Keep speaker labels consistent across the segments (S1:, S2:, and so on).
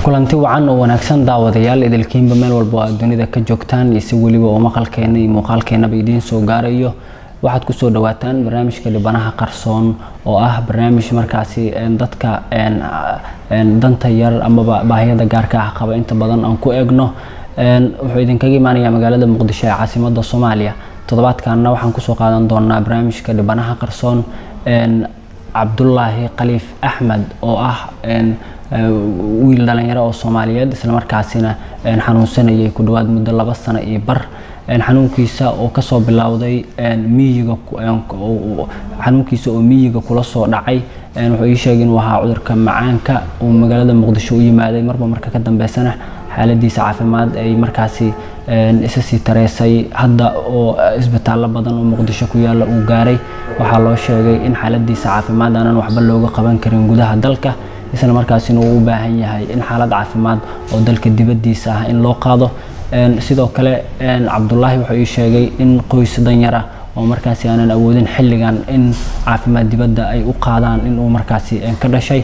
S1: kulanti wacan oo wanaagsan daawadayaal idilkiinba meel walba oo dunida ka joogtaan iyo si waliba oo maqalkeena iyo muuqaalkeenaba idiin soo gaarayo waxaad ku soo dhawaataan barnaamijka Dhibanaha Qarsoon oo ah barnaamij markaasi dadka danta yar ama baahiyada gaarka ah qaba inta badan aan ku eegno wuxuu idinkaga imaanayaa magaalada Muqdisho ee caasimadda Soomaaliya toddobaadkaana waxaan ku soo qaadan doonaa barnaamijka Dhibanaha Qarsoon Cabdullaahi Khaliif Axmed oo ah wiil dhalinyaro oo Soomaaliyeed isla markaasina xanuunsanayay ku dhawaad muddo 2 sano iyo bar xanuunkiisa oo ka soo bilowday miyiga kula soo dhacay wuxuu ii sheegay inuu ahaa cudurka macaanka oo magaalada Muqdisho u yimaaday marka ka dambeysana xaaladiisa caafimaad ay markaasi isa sii tareysay hadda oo isbitaallo badan oo Muqdisho ku yaala uu gaaray waxaa loo sheegay in xaaladiisa caafimaad aanan waxba looga qaban karin gudaha dalka isla markaasina uu u baahan yahay in xaalad caafimaad oo dalka dibadiisa ah in loo qaado sidoo kale Cabdullaahi wuxuu ii sheegay in qoys danyara oo markaasi aanan awoodin xilligan in caafimaad dibadda ay u qaadaan in uu markaasi ka dhashay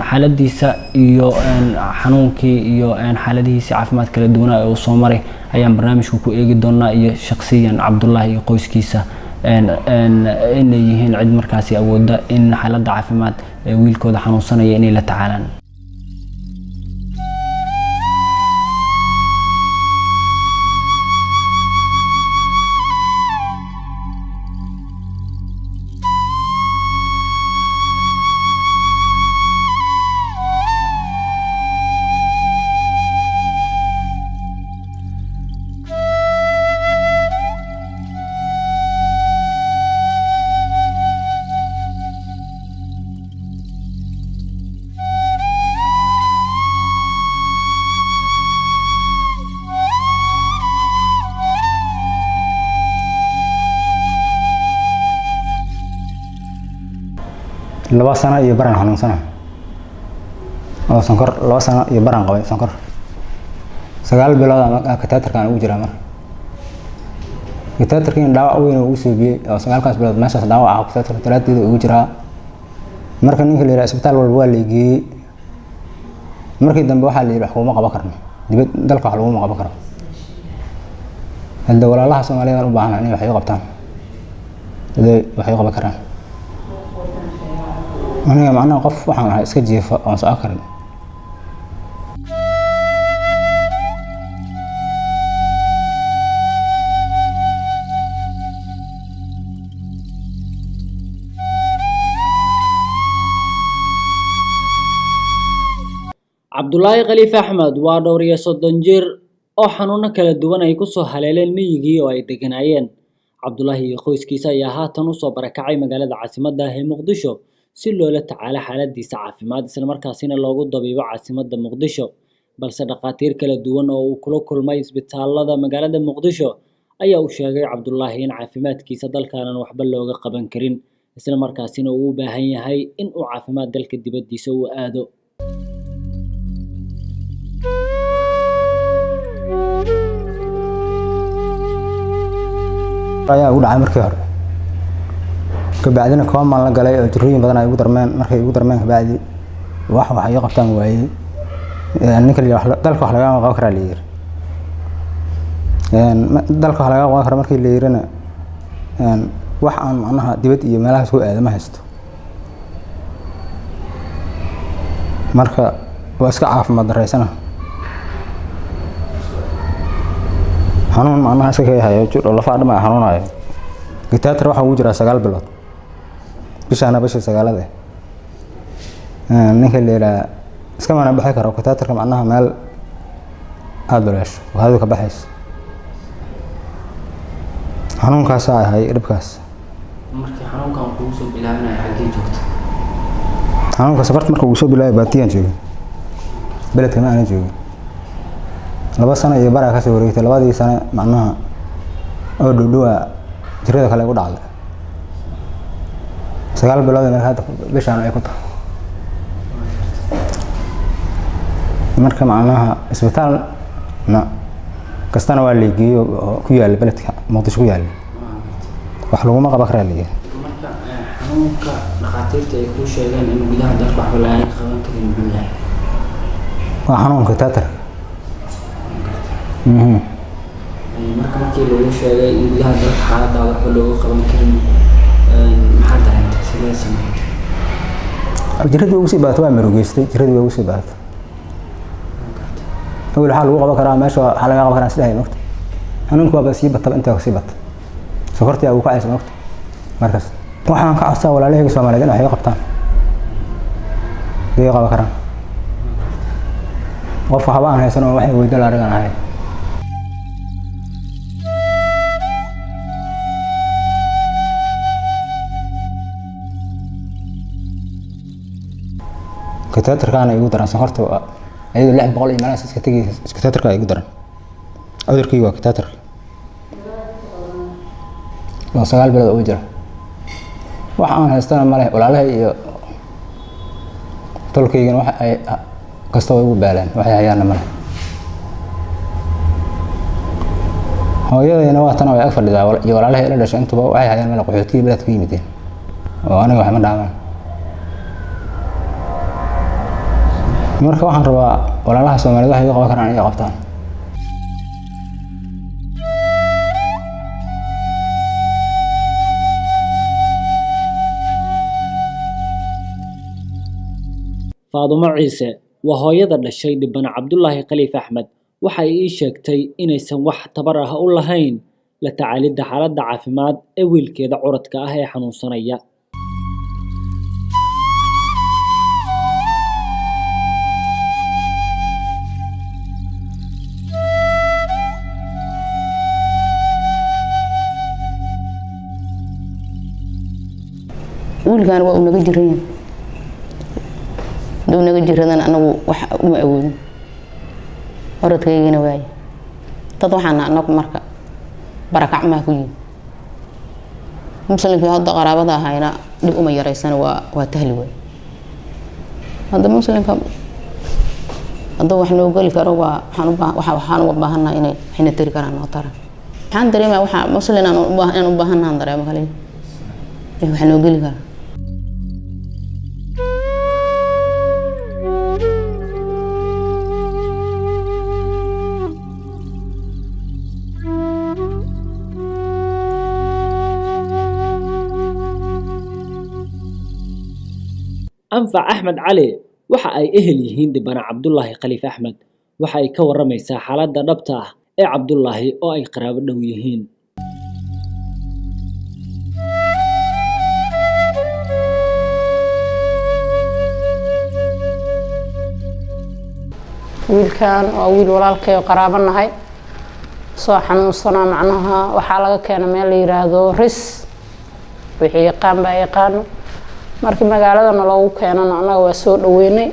S1: xaaladiisa iyo xanuunkii iyo xaaladihiisa caafimaad kala duwan oo uu soo maray ayaan barnaamijku ku eegi doonaa iyo shakhsiyan Cabdullaahi iyo qoyskiisa inay yihiin cid markaasi awooda in xaaladda caafimaad wiilkooda xanuunsanaya inay la tacaalaan
S2: laba sano iyo baran xanuunsana oo sonkor 2 sano iyo baran qabay sonkor 9 bilood ama kataatarkan ugu jira mar kataatarkan dhaawac weyn oo u soo biyay oo 9 bilood meeshaas dhaawac ah kataatarka talaadida ugu jira marka ninka la yiraahdo isbitaal walba waa la geeyay markii dambe waxa la yiraahdo kuma qaban karno dibad dalka wax lagu qaban karo hadda walaalaha Soomaaliyeed u baahan inay wax ay qabtaan waxay qaban karaan أنا معنا قف وحنا إسكجيف أو سأكر
S1: Cabdullaahi Khaliif Axmed waa dhowr iyo 30 jir oo xanuuno kala duwan ay ku soo haleeleen miyigii oo ay deganayeen Cabdullaahi iyo qoyskiisa ayaa haatan u soo barakacay magaalada caasimadda ah ee Muqdisho si loola tacaalo xaaladiisa caafimaad isla markaasina loogu dabiibo caasimadda Muqdisho balse dhaqaatiir kala duwan oo uu kula kulmay isbitaalada magaalada Muqdisho ayaa u sheegay Cabdullaahi in caafimaadkiisa dalkaanan waxba looga qaban karin isla markaasina uu u baahan yahay in uu caafimaad dalka dibadiisa u aado
S2: ayaa u dhacay markii hore kabacdina koomaan la galay oo jirooyin badan ay ugu darmeen markay ugu darmeen kabacdi wax ay qabtaan waayay ninka dalka wax laga qaban karo leeyahay dalka wax laga qaban karo markii la yirina wax aan macnaha dibad iyo meelaha soo aadama haysto marka waa iska caafimaad dareysana xanuun macnaha iska hayo jiro lafa dhama xanuunayo gitaatar waxa uu jira 9 bilood bishana bisha 9 ninka leela iska mana baxay karo kataatarka macnaha meel aad baraasho waxa ka baxays xanuunkaas ay dhibkaas
S1: markii xanuunkan uu soo bilaabanayo xagee joogto
S2: xanuunka safarta markuu soo bilaabay baatiyan joogay beledka ma aan joogay 2 sano iyo bara ka soo wareegtay 2 sano macnaha oo dhudhuwa jirada kale ugu dhacday 9 bilood marka bishaan ay ku tahay marka macnaha isbitaal kastana waa la geeyo ku yaal beledka Muqdisho ku yaal wax lagu ma qaban karo leeyahay
S1: marka xanuunka dhaqaatiirta ay ku sheegeen in gudaha dalka wax laga qaban karin billaah
S2: وحنون كتاتر
S1: marka markii lagu sheegay in gudaha dalka xaaladda waxba looga qaban karin maxaa dareentay sidee sameeyay
S2: jiradii ugu sii baato waa marugeystay jiradii ugu sii baato أول حال وقبة كرام ماشوا حلا قبة كرام سلاحي نقطة أنا كوا بس يبت طب أنت وسيبت سكرت يا أبو كعيس نقطة مركز وحنا كعصا ولا ليه قسم على جناح هي قبطان دي قبة كرام وفق حبان هاي سنة واحد ويدل على جناح هاي كتاتر كان يقدر أنا سكرت أيضا اللعب بقول إيه مالها سكتيجي سكتاتر كا يقدر أقدر كيوا كتاتر لو سجال بلد أوجر وحنا هستنا ماله ولا له تلقي جن واحد قصته يقول بالان واحد عيانا ماله هو يا وقتنا ويأكفر لذا ولا له إلا ليش أنتوا واحد عيانا ماله قحوتي بلد قيمتين وأنا واحد من دعمان marka waxaan rabaa walaalaha Soomaaliyeed waxay qaban karaan inay qabtaan
S3: Faadumo Ciise waa hooyada dhashay Dhibban Cabdullaahi Khaliif Axmed waxay ii sheegtay inaysan wax tabar ah u lahayn la tacaalidda xaaladda caafimaad ee wiilkeeda curadka ah ee xanuunsanaya
S4: wiilkan waa naga jireen duu naga jiradan anagu wax uma awoodin orodkaygina waay dad waxaan anagu marka barakac ma ku yimid muslimkii hadda qaraabada ahayna dib uma yaraysan waa tahli way hadda muslimka hadda wax noo gali karo waxaan u baahanaa inay xina tiri karaan oo tara waxaan dareemaa waxa musliman u baahanaa dareemo kale wax noo gali karo
S3: أنفع أحمد علي waxa ay ehel yihiin Dhibban Cabdullaahi Khaliif Axmed waxa ay ka waramaysaa xaaladda dhabta ah ee Cabdullaahi oo ay qaraabo dhow yihiin
S5: wiilkan waa wiil walaalkay oo qaraabo nahay soo xanuunsana macnaha waxa laga keenay meel la yiraahdo ris wixii yaqaan baa yaqaano markii magaaladana loogu keenana anaga waa soo dhaweynay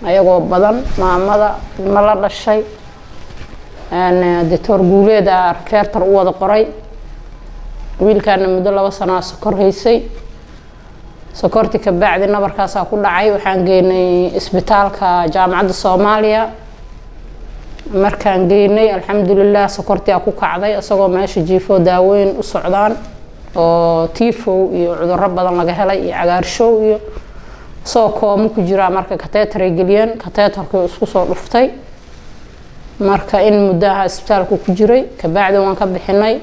S5: ayagoo badan maamada ma la dhashay doctor guuleed arkeertar u wada qoray wiilkan muddo 2 sano sokor haysay sokorti ka bacdi nabarkaas ku dhacay waxaan geynay isbitaalka jaamacadda Soomaaliya markaan geynay alxamdulillah sokorti ku kacday asagoo meesha jiifo daaweyn u socdaan oo tifo iyo cudurro badan laga helay iyo cagaarshow iyo soo koomo ku jira marka kateetar ay geliyeen kateetarku isku soo dhuftay marka in muddaha isbitaalku ku jiray ka bacdi waan ka bixinay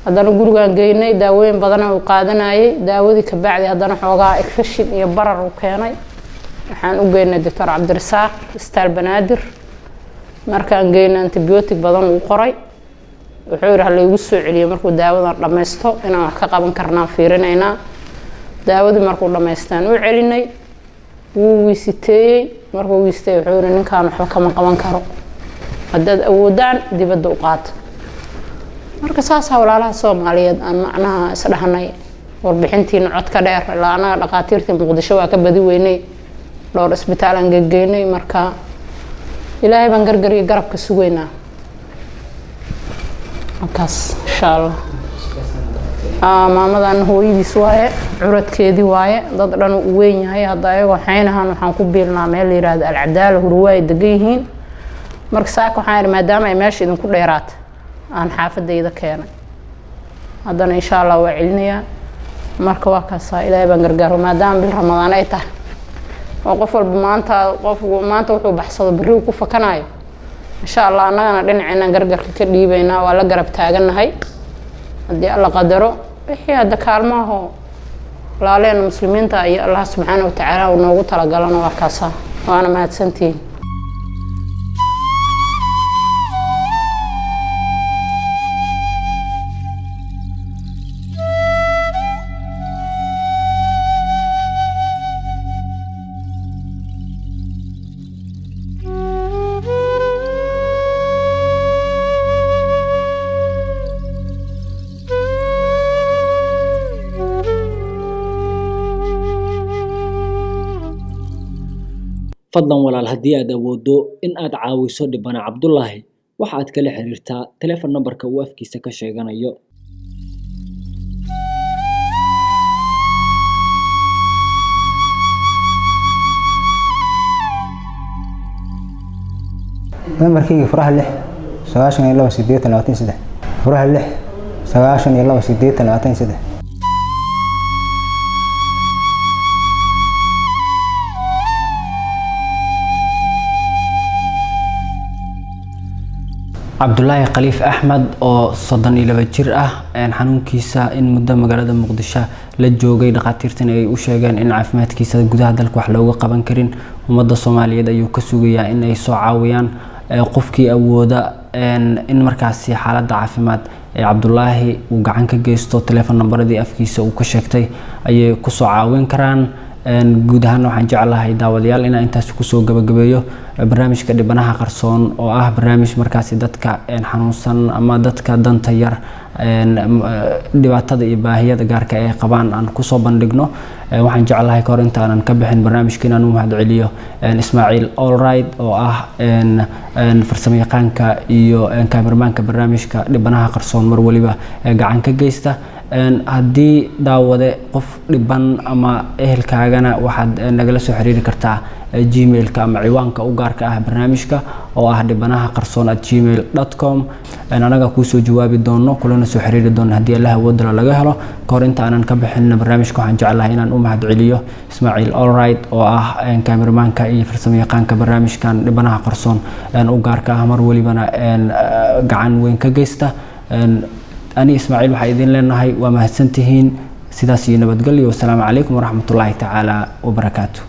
S5: haddana gurigaan geynay daaweyn badan oo qaadanayay daawadii ka bacdi haddana xoogaa infection iyo barar u keenay waxaan u geynay Dr. Cabdirasaaq Istaal Banaadir markaan geynay antibiyootik badan uu qoray wuxuu yiri hal igu soo celiyo markuu daawadan dhameysto inaan wax ka qaban karnaa fiirinayna daawadii markuu dhameystaan uu celinay wuu wiisitay markuu wiistay wuxuu yiri ninkaan waxba kama qaban karo haddaad awoodaan dibadda u qaato marka saas walaalaha Soomaaliyeed aan macnaha isdhahnay warbixintiina codka dheer ilaa anaga dhaqaatiirta Muqdisho waa ka badi weynay dhowr isbitaal aan geynay marka ilaahay baan gargar iyo garabka sugeynaa akaas insha Allah maamadan hooyadiis waaye curadkeedii waaye dad dhan u weyn yahay hadda ayaga xaynahan waxaan ku biilnaa meel la yiraahdo Al-Cadaala Hurwaay degan yihiin marka saaka waxaan maadaama ay meesha idinku dheeraat aan xaafadayda keenay haddana insha Allah waa celinayaa marka waa kaas ilaahay baan gargaaro maadaama bil Ramadaan ay tahay oo qof walba maanta wuxuu baxsado berri ku fakanayo insha Allah annagana dhinaceena gargarka ka dhiibaynaa waa la garab taaganahay haddii alla qadaro wixii hadda kaalmaha laaleen muslimiinta iyo Allah subhanahu wa ta'ala uu noogu talagalana waa kaasa waana mahadsantiin
S3: fadlan walaal haddii aad awoodo in aad caawiso dhibana Cabdullaahi waxa aad kala xiriirtaa telefoon numberka uu afkiisa ka sheeganayo
S2: markii furaha 6 92 furaha 6 92
S1: Cabdullaahi Khaliif Axmed oo 32 jir ah xanuunkiisa in muddo magaalada Muqdisho la joogay dhaqaatiirtan ay u sheegeen in caafimaadkiisa gudaha dalka wax looga qaban karin ummadda Soomaaliyeed ayuu ka sugayaa in ay soo caawiyaan qofkii awooda in markaasi xaaladda caafimaad ee Cabdullaahi uu gacan ka geysto telefoon numberadii afkiisa uu ka sheegtay ayay ku soo caawin karaan guud ahaan waxaan jeclahay daawadayaal inaan intaas ku soo gabagabeeyo barnaamijka dhibanaha qarsoon oo ah barnaamij markaasi dadka xanuunsan ama dadka danta yar dhibaatada iyo baahiyada gaarka ay qabaan aan ku soo bandhigno waxaan jeclahay ka hor inta aanan ka bixin barnaamijka inaan u mahadceliyo Ismaaciil Allright oo ah farsamayaqaanka iyo kaameramanka barnaamijka dhibanaha qarsoon mar waliba gacan ka geysta haddii daawade qof dhiban ama ehelkaagana waxaad nagala soo xiriiri kartaa gmailka ama ciwaanka u gaarka ah barnaamijka oo ah dhibanaha@gmail.com anaga ku soo jawaabi doono kulana soo xiriiri doono haddii Allah wadala laga helo ka hor inta aanan ka bixin barnaamijka waxaan jeclahay inaan u mahadceliyo Ismaaciil Allright oo ah kaameramanka iyo farsamayaqaanka barnaamijkan dhibanaha qarsoon u gaarka ah mar walibana gacan weyn ka geysta أنا إسماعيل وحيدين لنا هاي وما هسنتهين سيداسي نبتقلي والسلام عليكم ورحمة الله تعالى وبركاته